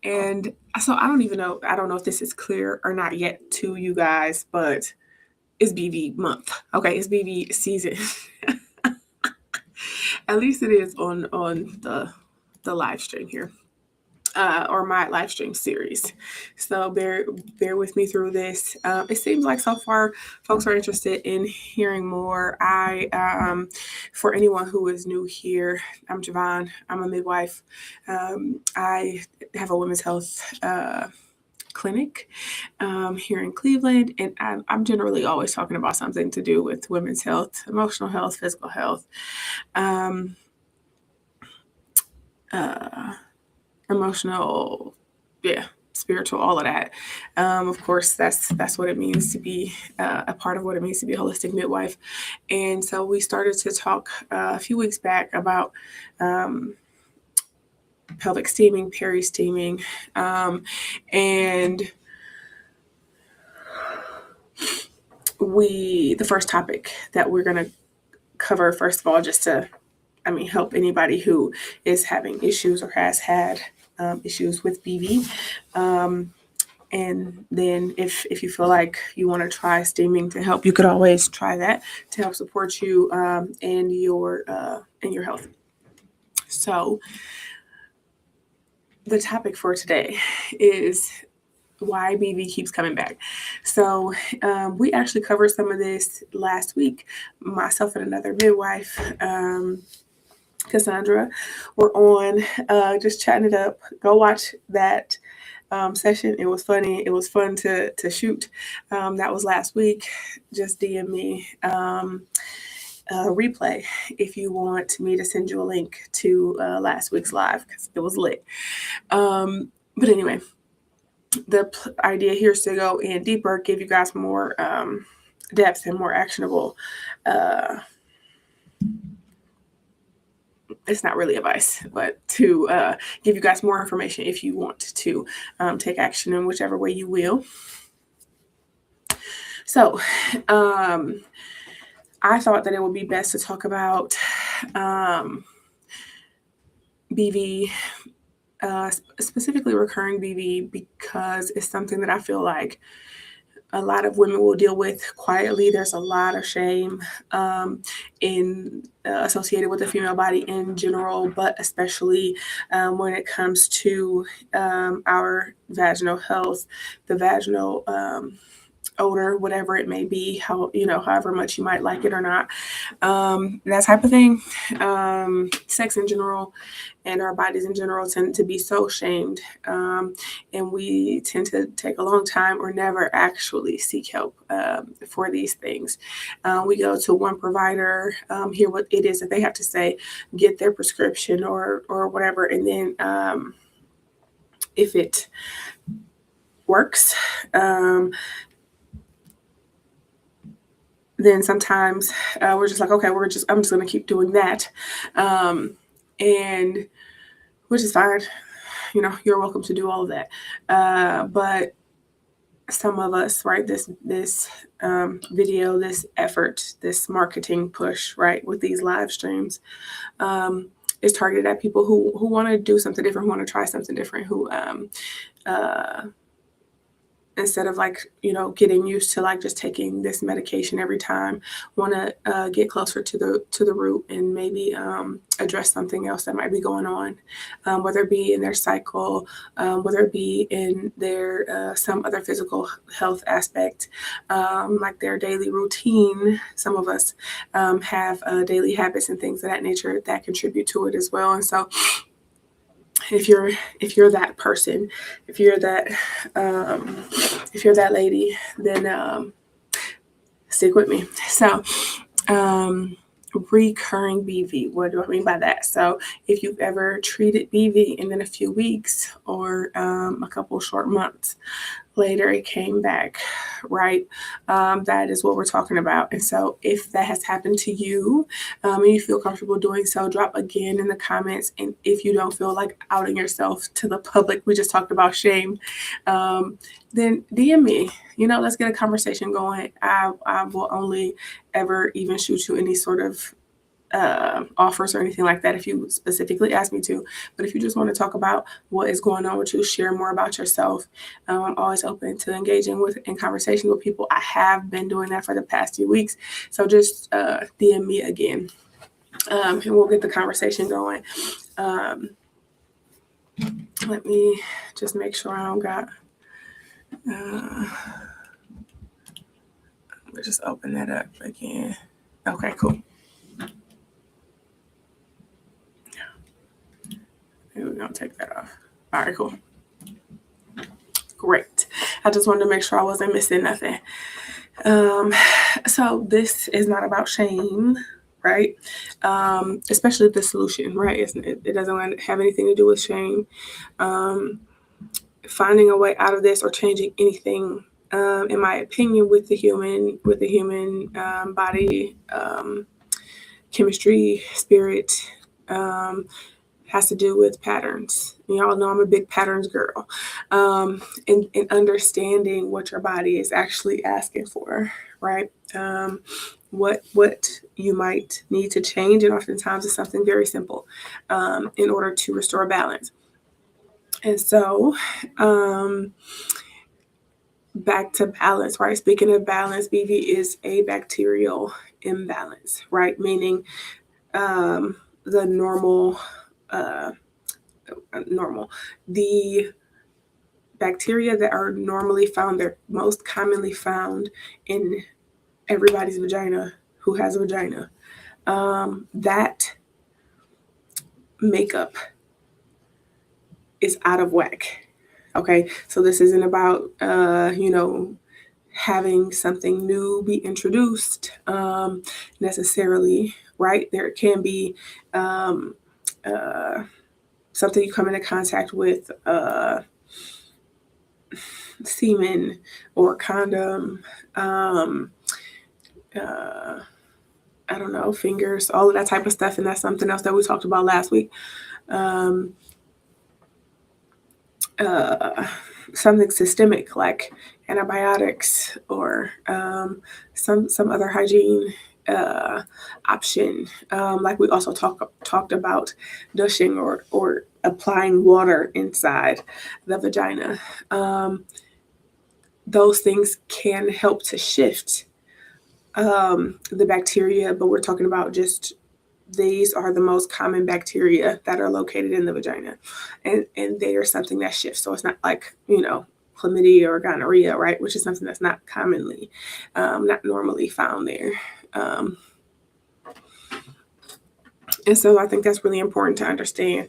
And so I don't know if this is clear or not yet to you guys, but it's BV month. Okay, it's BV season. At least it is on the live stream here. Or my live stream series. So bear with me through this. It seems like so far folks are interested in hearing more. For anyone who is new here, I'm Javon. I'm a midwife. I have a women's health clinic here in Cleveland, and I'm generally always talking about something to do with women's health, emotional health, physical health. Um, uh, Emotional, yeah, spiritual, all of that. Of course, that's what it means to be a part of what it means to be a holistic midwife. And so we started to talk a few weeks back about um, pelvic steaming, peri steaming, and the first topic that we're going to cover, first of all, just to help anybody who is having issues or has had issues with BV. Um, and then if you feel like you want to try steaming to help, you could always try that to help support you in your health. So the topic for today is why BV keeps coming back. So we actually covered some of this last week. Myself and another midwife, Cassandra, were on just chatting it up. Go watch that session. It was funny. It was fun to shoot. That was last week. Just DM me replay if you want me to send you a link to last week's live because it was lit. But anyway, the idea here is to go in deeper, give you guys more depth and more actionable. It's not really advice, but to give you guys more information if you want to take action in whichever way you will. So, I thought that it would be best to talk about BV, specifically recurring BV, because it's something that I feel like a lot of women will deal with quietly. There's a lot of shame associated with the female body in general, but especially when it comes to our vaginal health, the vaginal odor, whatever it may be, however much you might like it or not, that type of thing. Sex in general and our bodies in general tend to be so shamed, and we tend to take a long time or never actually seek help for these things. We go to one provider, hear what it is that they have to say, get their prescription or whatever, and then if it works, then sometimes we're just like, okay, I'm just going to keep doing that. And which is fine. You're welcome to do all of that. But some of us, right, this video, this effort, this marketing push, right, with these live streams, is targeted at people who want to do something different, who want to try something different, who instead of getting used to just taking this medication every time, want to get closer to the root and maybe address something else that might be going on, whether it be in their cycle, whether it be in their some other physical health aspect, like their daily routine. Some of us have daily habits and things of that nature that contribute to it as well. And so if you're that person, if you're that lady, then stick with me. So recurring BV, what do I mean by that? So if you've ever treated BV and then a few weeks or a couple short months later it came back, right? That is what we're talking about. And so if that has happened to you and you feel comfortable doing so, drop again in the comments. And if you don't feel like outing yourself to the public, we just talked about shame, then DM me. Let's get a conversation going. I will only ever even shoot you any sort of offers or anything like that if you specifically ask me to. But if you just want to talk about what is going on with you, share more about yourself. I'm always open to engaging in conversation with people. I have been doing that for the past few weeks. So just DM me again, and we'll get the conversation going. Let me just make sure I don't got. Let's just open that up again. Okay, cool. Maybe we're going to take that off. All right, cool. Great. I just wanted to make sure I wasn't missing nothing. So this is not about shame, right? Especially the solution, right? It doesn't have anything to do with shame. Finding a way out of this or changing anything, in my opinion, with the human body, chemistry, spirit, has to do with patterns. Y'all know I'm a big patterns girl. And understanding what your body is actually asking for, right? What you might need to change, and oftentimes it's something very simple, in order to restore balance. And so, back to balance, right? Speaking of balance, BV is a bacterial imbalance, right? Meaning the normal, the bacteria that are normally found, they're most commonly found in everybody's vagina who has a vagina. That makeup is out of whack. Okay, so this isn't about having something new be introduced, necessarily, right? There can be something you come into contact with, semen or condom, I don't know, fingers, all of that type of stuff, and that's something else that we talked about last week. Something systemic like antibiotics or some other hygiene option, like we also talked about douching or applying water inside the vagina. Those things can help to shift the bacteria, but we're talking about just these are the most common bacteria that are located in the vagina, and they are something that shifts. So it's not like, chlamydia or gonorrhea, right? Which is something that's not commonly, not normally found there. And so I think that's really important to understand.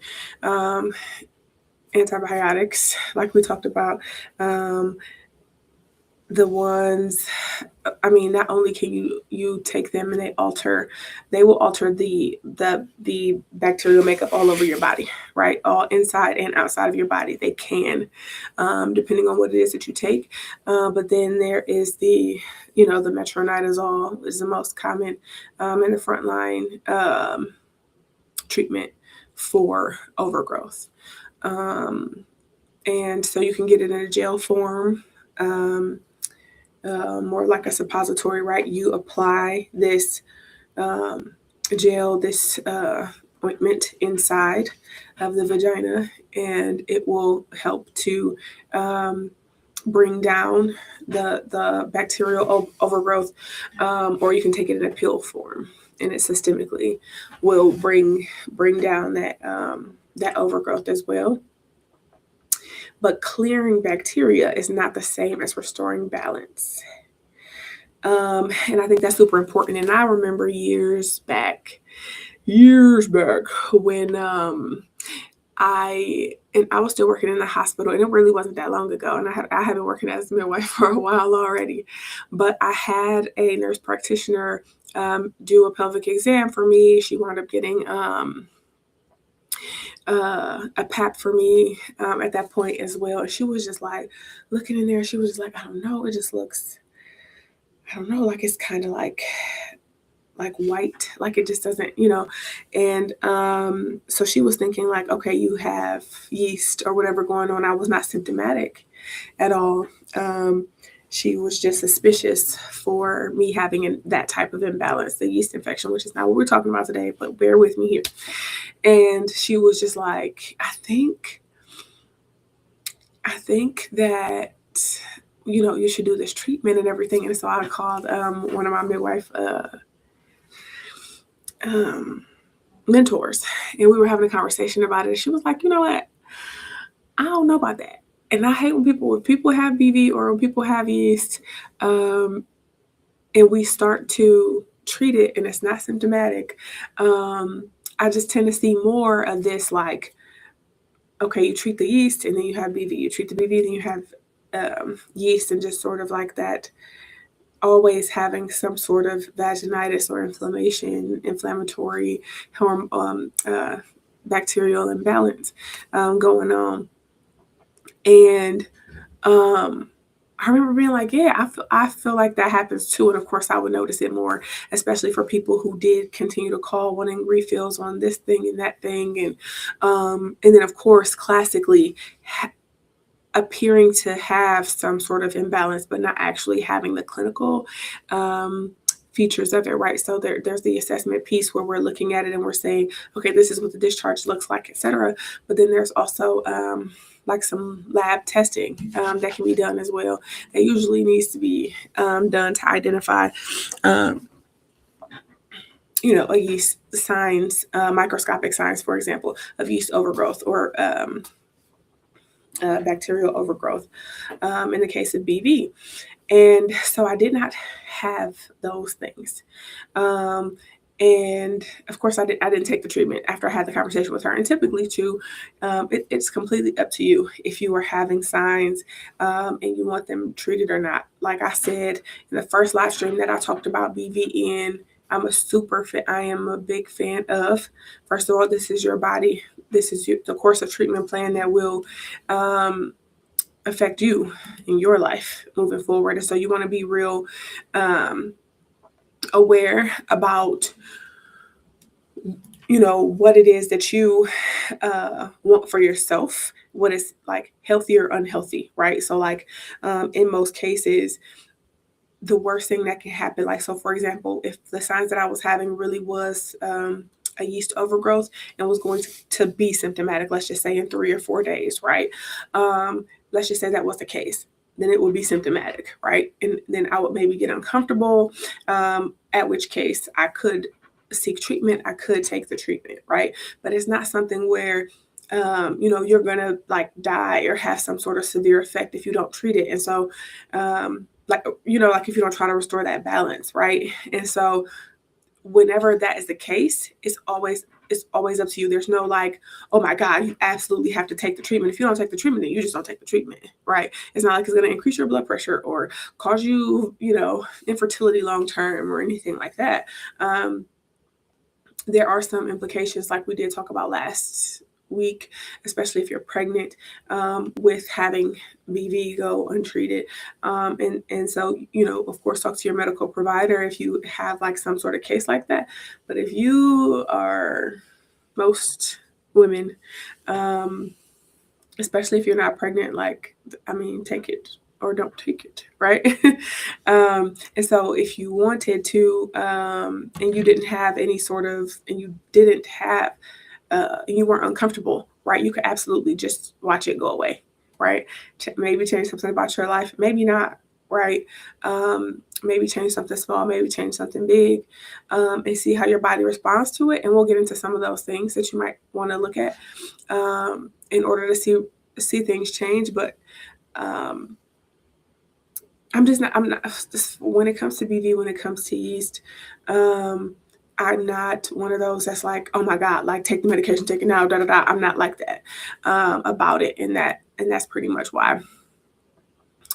Antibiotics, like we talked about, the ones, not only can you take them and they will alter the bacterial makeup all over your body, right? All inside and outside of your body. They can, depending on what it is that you take. But then there is the metronidazole is the most common in the frontline treatment for overgrowth. And so you can get it in a gel form, more like a suppository, right? You apply this gel, this ointment inside of the vagina, and it will help to bring down the bacterial overgrowth, or you can take it in a pill form, and it systemically will bring down that overgrowth as well. But clearing bacteria is not the same as restoring balance. And I think that's super important. And I remember years back when I was still working in the hospital, and it really wasn't that long ago. And I had been working as a midwife for a while already. But I had a nurse practitioner do a pelvic exam for me. She wound up getting a PAP for me at that point as well. And she was just like looking in there. She was just like, I don't know. It just looks, I don't know, like it's kind of like white, like it just doesn't, And so she was thinking like, okay, you have yeast or whatever going on. I was not symptomatic at all. she was just suspicious for me having that type of imbalance, the yeast infection, which is not what we're talking about today, but bear with me here. And she was just like, I think that, you should do this treatment and everything. And so I called one of my midwife mentors, and we were having a conversation about it. And she was like, you know what? I don't know about that. And I hate when people have BV or when people have yeast, and we start to treat it and it's not symptomatic. I just tend to see more of this, like, okay, you treat the yeast and then you have BV. You treat the BV, then you have yeast, and just sort of like that, always having some sort of vaginitis or inflammatory bacterial imbalance going on. And I remember being like, yeah, I feel like that happens too. And of course, I would notice it more, especially for people who did continue to call wanting refills on this thing and that thing. And then, of course, classically, appearing to have some sort of imbalance, but not actually having the clinical features of it, right? So there's the assessment piece where we're looking at it and we're saying, okay, this is what the discharge looks like, etc. But then there's also like some lab testing that can be done as well. That usually needs to be done to identify a yeast signs, microscopic signs, for example, of yeast overgrowth or bacterial overgrowth in the case of BV. And so I did not have those things. And of course, I didn't take the treatment after I had the conversation with her. And typically, too, it's completely up to you if you are having signs and you want them treated or not. Like I said in the first live stream that I talked about BVN, I am a big fan of. First of all, this is your body. This is the course of treatment plan that will affect you in your life moving forward. And so you want to be real aware about what it is that you want for yourself, what is like healthy or unhealthy, right? So like in most cases, the worst thing that can happen, like, so for example, if the signs that I was having really was a yeast overgrowth and was going to be symptomatic, let's just say in 3 or 4 days, right? Let's just say that was the case, then it would be symptomatic, right? And then I would maybe get uncomfortable, at which case I could seek treatment, I could take the treatment, right? But it's not something where you're gonna like die or have some sort of severe effect if you don't treat it. And so like if you don't try to restore that balance, right? And so whenever that is the case, it's always up to you. There's no like, oh my God, you absolutely have to take the treatment. If you don't take the treatment, then you just don't take the treatment, right? It's not like it's going to increase your blood pressure or cause you, infertility long term or anything like that. There are some implications, like we did talk about last week, especially if you're pregnant, with having BV go untreated. And so, of course, talk to your medical provider if you have like some sort of case like that. But if you are, most women, especially if you're not pregnant, take it or don't take it, right? And so if you wanted to, and you didn't have any sort of, and you didn't have, you weren't uncomfortable, right? You could absolutely just watch it go away, right? Maybe change something about your life, maybe not, right? Maybe change something small, maybe change something big, and see how your body responds to it. And we'll get into some of those things that you might want to look at in order to see things change. But I'm not just, when it comes to BV, when it comes to yeast, I'm not one of those that's like, oh my God, like take the medication, take it now, da da da. I'm not like that about it, and that's pretty much why.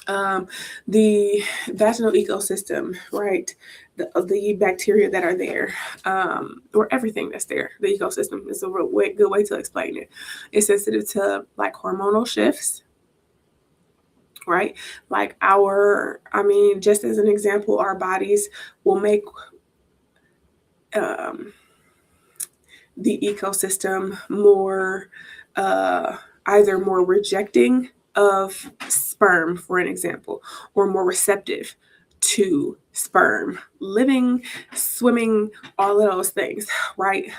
The vaginal ecosystem, right? The bacteria that are there, or everything that's there, the ecosystem is a real good way to explain it. It's sensitive to like hormonal shifts, right? Like just as an example, our bodies will make the ecosystem more either more rejecting of sperm, for an example, or more receptive to sperm, living, swimming, all of those things, right?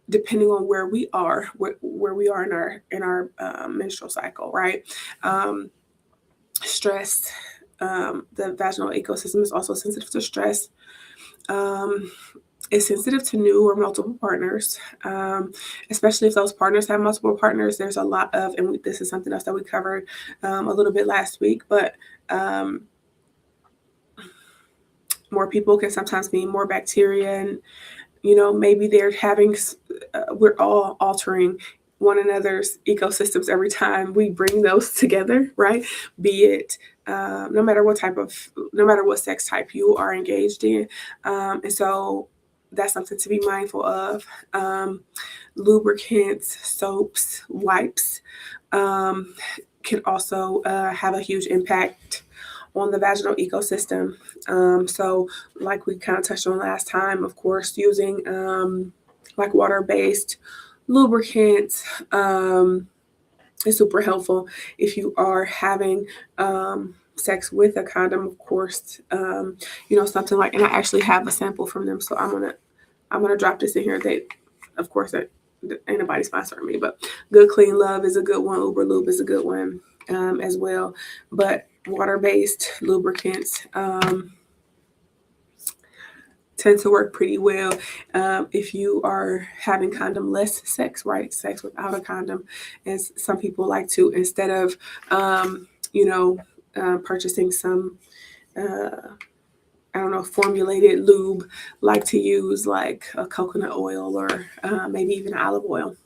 Depending on where we are, where we are in our menstrual cycle, right? Stress. The vaginal ecosystem is also sensitive to stress. Is sensitive to new or multiple partners, especially if those partners have multiple partners. There's a lot of, and this is something else that we covered a little bit last week, but more people can sometimes mean more bacteria, and maybe they're having, we're all altering one another's ecosystems every time we bring those together, right? Be it no matter what sex type you are engaged in, and so that's something to be mindful of. Lubricants, soaps, wipes can also have a huge impact on the vaginal ecosystem. So like we kind of touched on last time, of course, using like water-based lubricants is super helpful. If you are having sex with a condom, of course, something like, and I actually have a sample from them, so I'm gonna drop this in here. Of course, that ain't nobody sponsoring me, but Good Clean Love is a good one. Uber Lube is a good one as well. But water-based lubricants tend to work pretty well if you are having condom-less sex, right? Sex without a condom, as some people like to, instead of purchasing some formulated lube, like to use like a coconut oil or maybe even olive oil.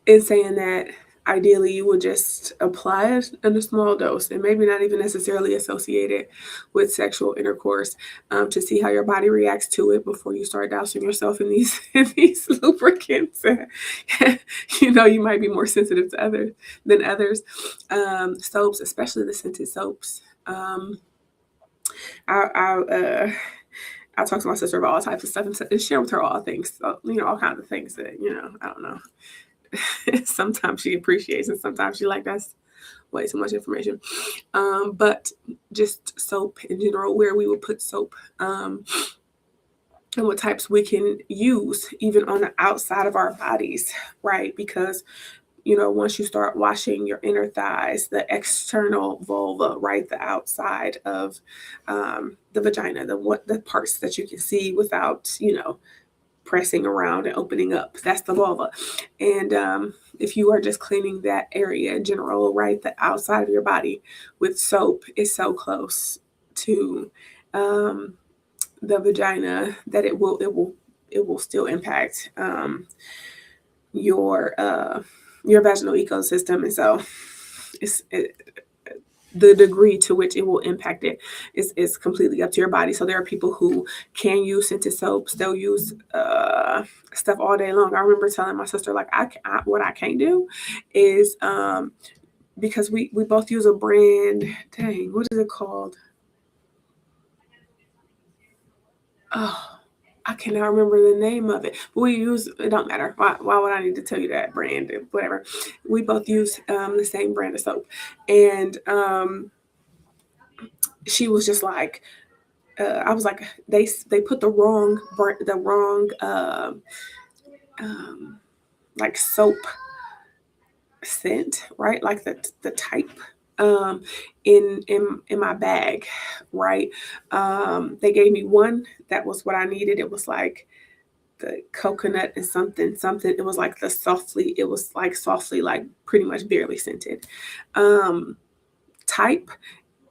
In saying that, ideally you would just apply it in a small dose, and maybe not even necessarily associated with sexual intercourse, to see how your body reacts to it before you start dousing yourself in these lubricants. You might be more sensitive to than others. Soaps, especially the scented soaps. I talk to my sister about all types of stuff and share with her all things, all kinds of things that, I don't know. Sometimes she appreciates, and sometimes she that's way too much information. But just soap in general, where we would put soap, and what types we can use even on the outside of our bodies, right? Because once you start washing your inner thighs, the external vulva, right, the outside of the vagina, the parts that you can see without pressing around and opening up, that's the vulva. And if you are just cleaning that area in general, right, the outside of your body with soap is so close to the vagina that it will still impact your vaginal ecosystem. And so the degree to which it will impact it is completely up to your body. So there are people who can use scented soaps. They'll use stuff all day long. I remember telling my sister, like, what I can't do is because we both use a brand. Dang, what is it called? Oh, I cannot remember the name of it. But we use, it don't matter. Why would I need to tell you that brand? Whatever. We both use the same brand of soap. And she was just like, I was like, they put the wrong like soap scent, right? Like the type in my bag, right? They gave me one that was what I needed. It was like the coconut and something. It was like softly, like pretty much barely scented type.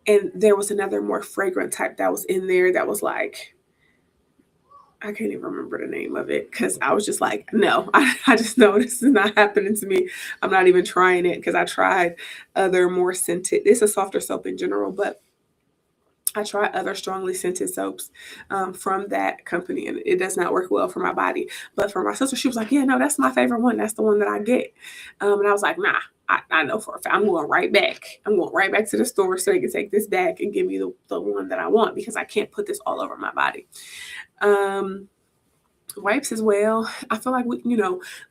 And there was another more fragrant type that was in there that was like, I can't even remember the name of it, because I was just like, no, I just know this is not happening to me. I'm not even trying it, because I tried other more scented. It's a softer soap in general, but I tried other strongly scented soaps from that company, and it does not work well for my body. But for my sister, she was like, yeah, no, that's my favorite one. That's the one that I get. And I was like, nah, I know for a fact I'm going right back. I'm going right back to the store so they can take this back and give me the one that I want, because I can't put this all over my body. Wipes as well. I feel like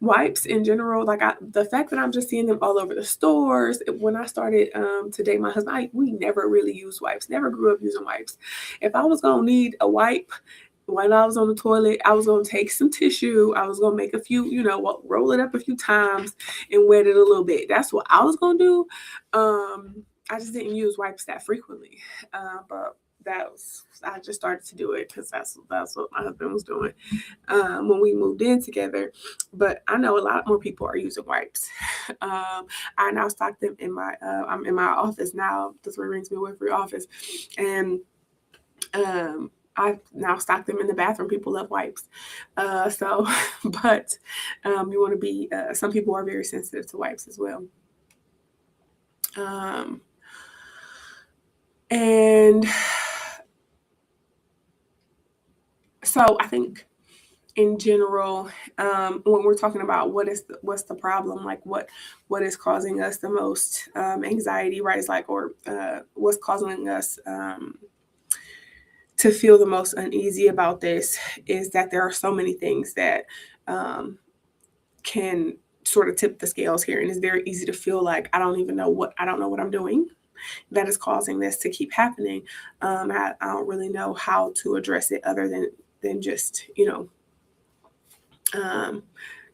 wipes in general, like the fact that I'm just seeing them all over the stores. When I started to date my husband, we never really used wipes. Never grew up using wipes. If I was gonna need a wipe when I was on the toilet, I was gonna take some tissue. I was gonna make a few, roll it up a few times and wet it a little bit. That's what I was gonna do. I just didn't use wipes that frequently, but I just started to do it because that's what my husband was doing when we moved in together. But I know a lot more people are using wipes. I now stock them in I'm in my office now, the Three Rings Midwifery office, and I now stock them in the bathroom. People love wipes. But you want to be, some people are very sensitive to wipes as well. And so I think in general, when we're talking about what's the problem, like what is causing us the most anxiety, right? It's like, or what's causing us to feel the most uneasy about this is that there are so many things that can sort of tip the scales here, and it's very easy to feel like I don't know what I'm doing that is causing this to keep happening. I don't really know how to address it other than just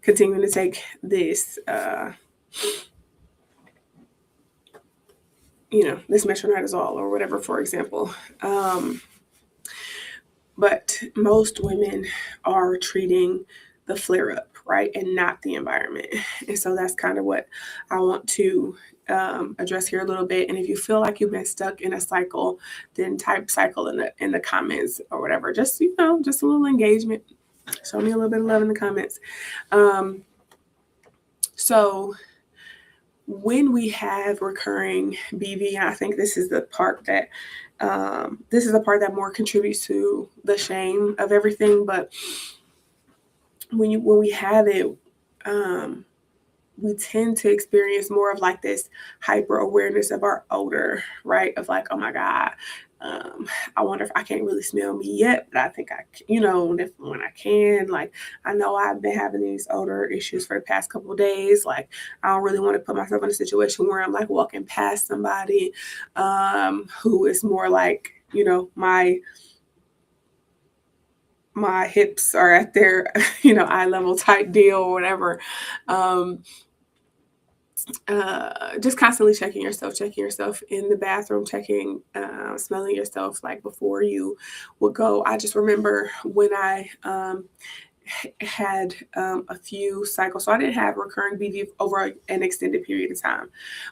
continuing to take this this metronidazole or whatever, for example. But most women are treating the flare up, right, and not the environment. And so that's kind of what I want to address here a little bit. And if you feel like you've been stuck in a cycle, then type cycle in the comments or whatever. Just just a little engagement. Show me a little bit of love in the comments. So when we have recurring BV, and I think this is the part that more contributes to the shame of everything. But when we have it, we tend to experience more of like this hyper awareness of our odor, right? Of like, oh my God, I wonder if I can't really smell me yet, but I think when I can. Like, I know I've been having these odor issues for the past couple of days. Like, I don't really want to put myself in a situation where I'm like walking past somebody who is more like, my hips are at their, eye level type deal or whatever. Just constantly checking yourself in the bathroom, smelling yourself, like before you would go. I just remember when I had a few cycles, so I didn't have recurring BV over an extended period of time,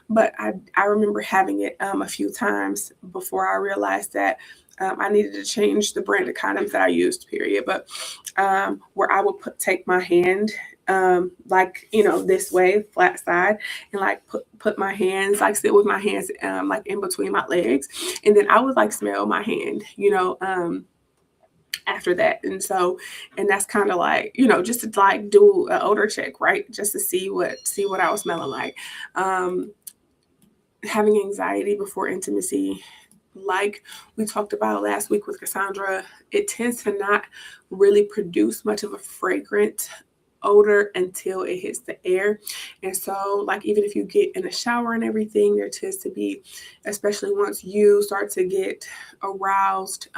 but I remember having it a few times before I realized that I needed to change the brand of condoms that I used, period. But where I would take my hand this way, flat side, and like put my hands, like sit with my hands like in between my legs, and then I would like smell my hand, after that. And that's kind of like, just to like do an odor check, right? Just to see what I was smelling like. Having anxiety before intimacy, like we talked about last week with Cassandra, it tends to not really produce much of a fragrant odor until it hits the air. And so, like, even if you get in the shower and everything, there tends to be, especially once you start to get aroused,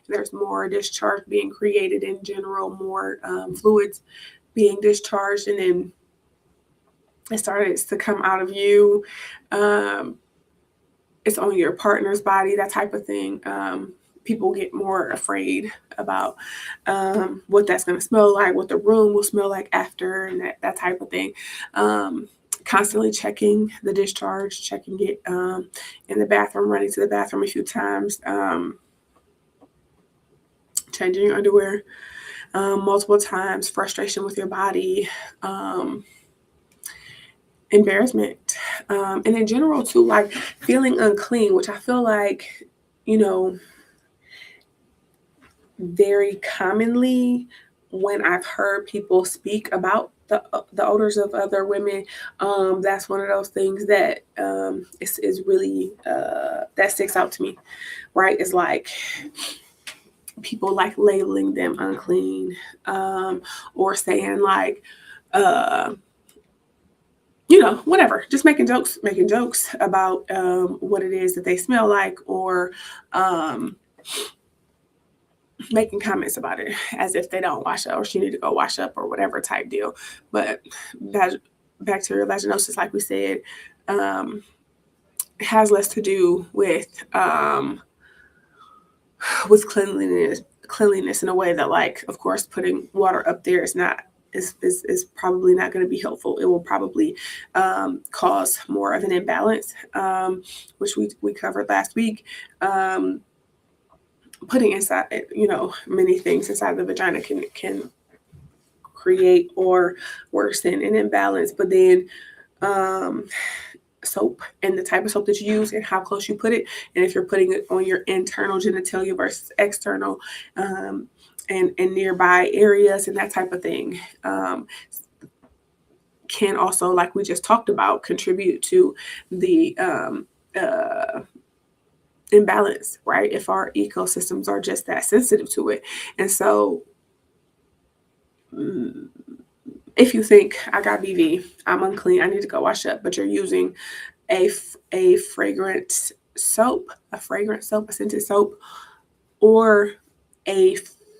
there's more discharge being created in general, more fluids being discharged, and then it starts to come out of you. It's on your partner's body, that type of thing. People get more afraid about what that's going to smell like, what the room will smell like after, and that type of thing. Constantly checking the discharge, checking it in the bathroom, running to the bathroom a few times, changing your underwear multiple times, frustration with your body, embarrassment, and in general too, like feeling unclean, which I feel like, very commonly when I've heard people speak about the odors of other women, that's one of those things that is really that sticks out to me, right? It's like people like labeling them unclean, or saying like, uh, whatever, just making jokes about what it is that they smell like, or um, making comments about it as if they don't wash up or she need to go wash up or whatever type deal. But bacterial vaginosis, like we said, um, has less to do with cleanliness in a way that, like, of course, putting water up there is probably not going to be helpful. It will probably cause more of an imbalance, which we covered last week. Putting inside, many things inside the vagina can create or worsen an imbalance. But then soap and the type of soap that you use and how close you put it, and if you're putting it on your internal genitalia versus external, and nearby areas and that type of thing, can also, like we just talked about, contribute to the imbalance, right? If our ecosystems are just that sensitive to it. And so if you think, I got BV, I'm unclean, I need to go wash up, but you're using a fragrant soap, a scented soap, or a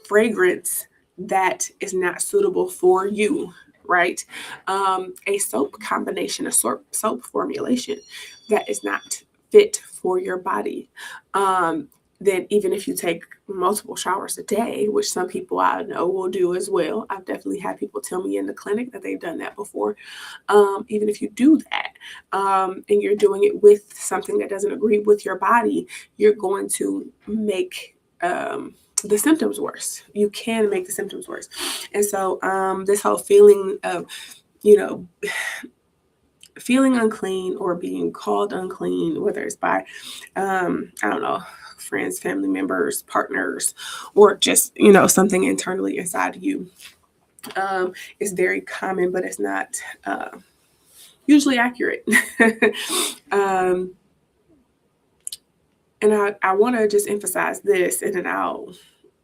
fragrance that is not suitable for you, right? A soap combination, a soap formulation that is not fit for your body. Then even if you take multiple showers a day, which some people I know will do as well, I've definitely had people tell me in the clinic that they've done that before. Even if you do that, and you're doing it with something that doesn't agree with your body, you're going to make the symptoms worse. You can make the symptoms worse. And so this whole feeling of, feeling unclean or being called unclean, whether it's by, I don't know, friends, family members, partners, or just, something internally inside you, is very common, but it's not usually accurate. And I want to just emphasize this, and then I'll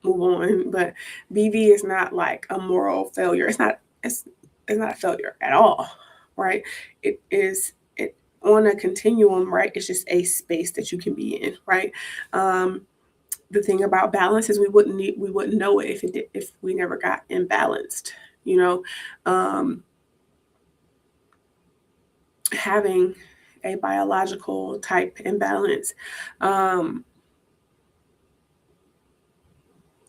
move on. But BV is not like a moral failure. It's not a failure at all, right? It is it on a continuum, right? It's just a space that you can be in, right? The thing about balance is we wouldn't know it if we never got imbalanced, having a biological type imbalance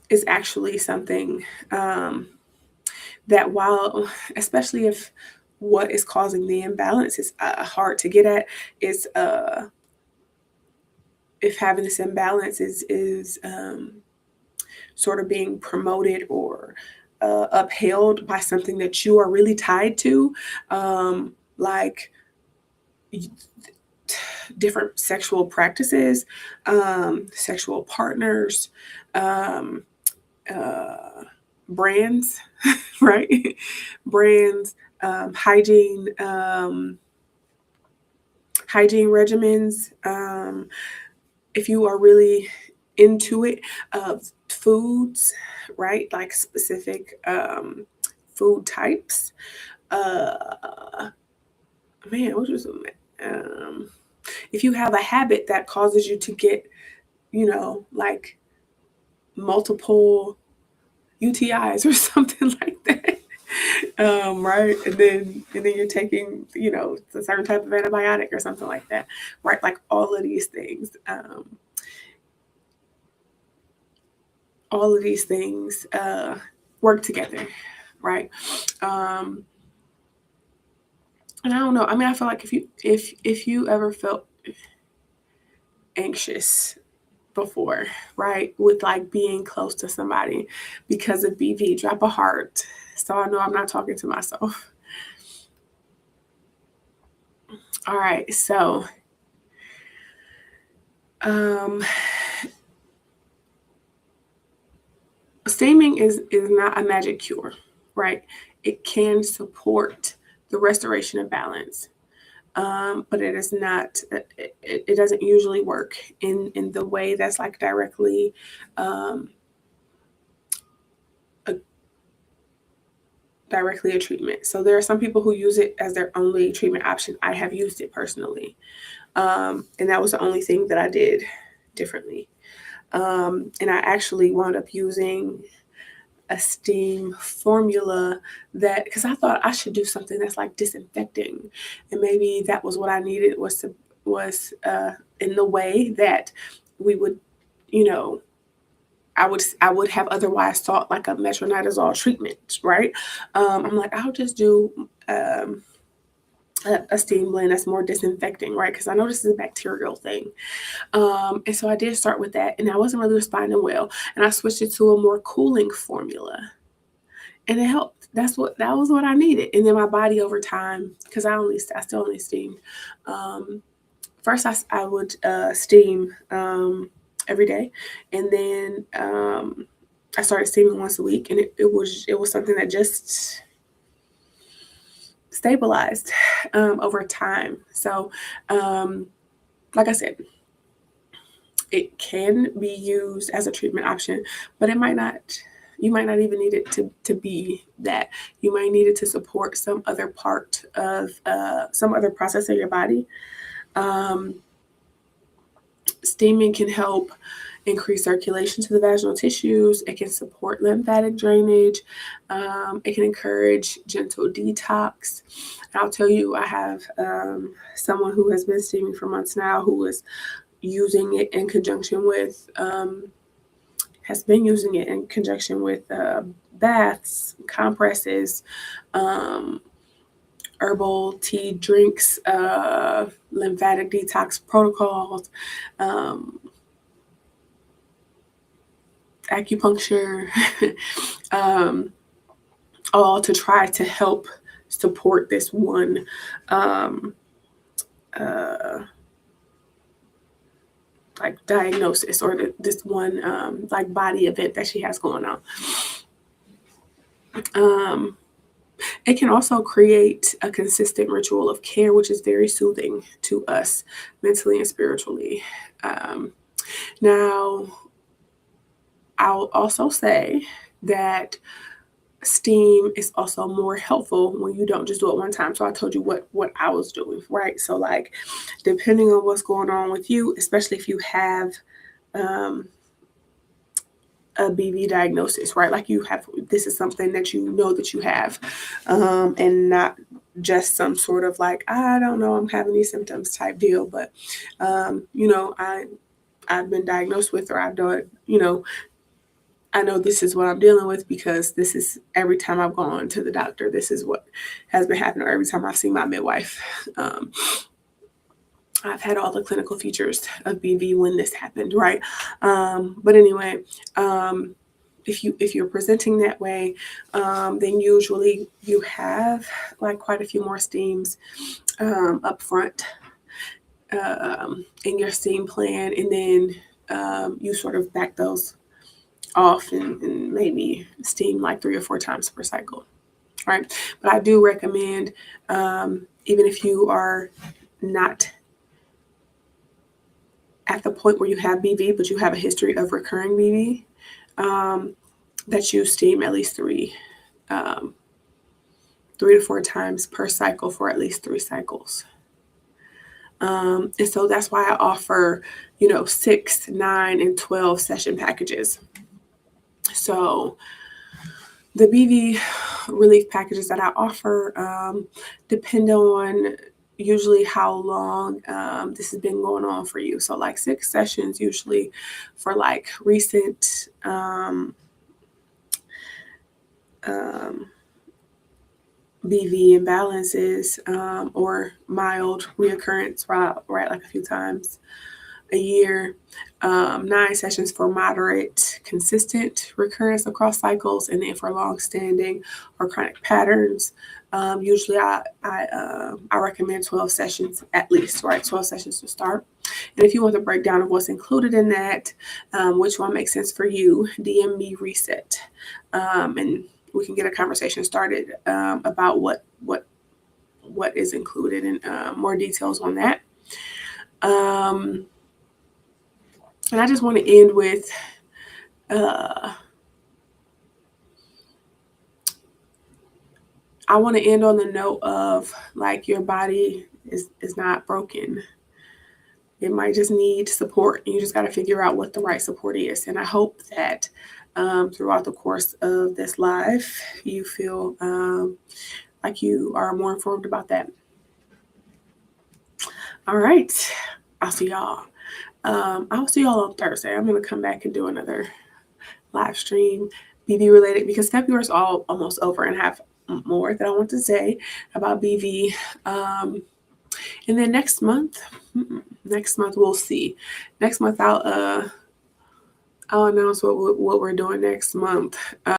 is actually something that, while, especially if what is causing the imbalance is hard to get at, is if having this imbalance is sort of being promoted or upheld by something that you are really tied to, like different sexual practices, sexual partners, brands, right? Brands, hygiene regimens. If you are really into it, foods, right? Like specific food types. If you have a habit that causes you to get, like multiple UTIs or something like that, right? And then you're taking, a certain type of antibiotic or something like that, right? Like all of these things, work together, right? And I don't know. I mean, I feel like if you ever felt anxious before, right, with like being close to somebody because of BV, drop a heart so I know I'm not talking to myself. All right, so steaming is not a magic cure, right? it can support the restoration of balance. But it is not, it doesn't usually work in the way that's like directly a, directly a treatment. So there are some people who use it as their only treatment option. I have used it personally. And that was the only thing that I did differently. And I actually wound up using a steam formula that, because I thought I should do something that's like disinfecting, and maybe that was what I needed, was in the way that we would, you know, I would have otherwise thought like a metronidazole treatment, right? I'm like, I'll just do a steam blend that's more disinfecting, right? Because I know this is a bacterial thing. And so I did start with that, and I wasn't really responding well. And I switched it to a more cooling formula, and it helped. That was what I needed. And then my body over time, because I still only steamed. First, I would steam every day, and then I started steaming once a week, and it was something that just stabilized over time. So, like I said, it can be used as a treatment option, but it might not. You might not even need it to be that. You might need it to support some other part of some other process of your body. Steaming can help increase circulation to the vaginal tissues. It can support lymphatic drainage. It can encourage gentle detox. And I'll tell you, I have someone who has been steaming for months now, who is using it in conjunction with baths, compresses, herbal tea drinks, lymphatic detox protocols, acupuncture, all to try to help support this one like diagnosis, or this one like body event that she has going on. It can also create a consistent ritual of care, which is very soothing to us mentally and spiritually. Now, I'll also say that steam is also more helpful when you don't just do it one time. So I told you what I was doing, right? So like, depending on what's going on with you, especially if you have a BV diagnosis, right? Like this is something that you know that you have, and not just some sort of like, I don't know, I'm having these symptoms type deal, but I've been diagnosed with, or I've done, I know this is what I'm dealing with, because this is every time I've gone to the doctor, this is what has been happening, or every time I've seen my midwife. I've had all the clinical features of BV when this happened, right? But anyway, if you're presenting that way, then usually you have like quite a few more steams up front in your steam plan, and then you sort of back those off and maybe steam like 3 or 4 times per cycle, right? But I do recommend, even if you are not at the point where you have BV, but you have a history of recurring BV, that you steam at least 3 to 4 times per cycle for at least 3 cycles. And so that's why I offer, 6, 9, and 12 session packages. So the BV relief packages that I offer depend on usually how long this has been going on for you. So like 6 sessions usually for like recent BV imbalances, or mild reoccurrence, right, like a few times a year. 9 sessions for moderate, consistent recurrence across cycles, and then for long-standing or chronic patterns, usually I recommend 12 sessions at least, right? 12 sessions to start. And if you want the breakdown of what's included in that, which one makes sense for you, DM me reset, and we can get a conversation started about what is included and more details on that. And I just want to end with I want to end on the note of like your body is not broken. It might just need support. You just got to figure out what the right support is. And I hope that throughout the course of this live, you feel like you are more informed about that. All right. I'll see y'all. I'll see y'all on Thursday. I'm going to come back and do another live stream, BV related, because February is almost over and I have more that I want to say about BV. And then next month we'll see. Next month I'll announce what we're doing next month.